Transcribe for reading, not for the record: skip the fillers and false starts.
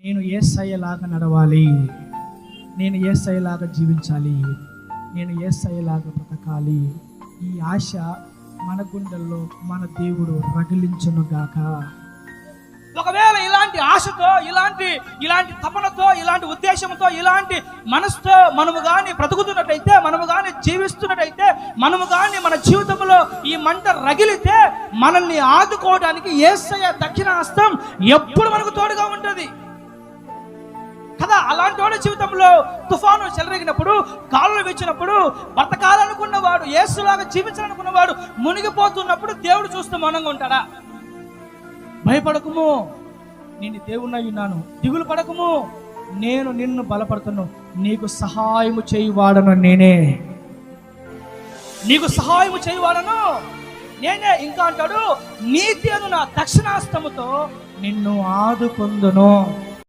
నేను యేసయ్యలాగా నడవాలి, నేను యేసయ్యలాగా జీవించాలి, నేను యేసయ్యలాగా బ్రతకాలి. ఈ ఆశ మన గుండెల్లో మన దేవుడు రగిలించునుగాక. ఒకవేళ ఇలాంటి ఆశతో, ఇలాంటి తపనతో, ఇలాంటి ఉద్దేశంతో, ఇలాంటి మనసుతో మనము కానీ బ్రతుకుతున్నట్టయితే, మనము కానీ జీవిస్తున్నట్టయితే, మనము కానీ మన జీవితంలో ఈ మంట రగిలితే మనల్ని ఆదుకోవడానికి యేసయ్య దక్షిణ హస్తం ఎప్పుడు మనకు తోడుగా ఉంటుంది కదా. అలాంటి వాడి జీవితంలో తుఫాను చెలరేగినప్పుడు, గాలులు వీచినప్పుడు, బ్రతకాలనుకున్నవాడు, యేసులాగా జీవించాలనుకున్నవాడు మునిగిపోతున్నప్పుడు దేవుడు చూస్తూ మౌనంగా ఉంటాడా? భయపడకుము, నేను దేవుణ్ణి ఉన్నాను, దిగులు పడకుము, నేను నిన్ను బలపడుతున్నాను, నీకు సహాయము చేయువాడను నేనే, నీకు సహాయము చేయువాడను నేనే. ఇంకా అంటాడు, నీతి అను నా దక్షిణాస్తముతో నిన్ను ఆదుకొందును.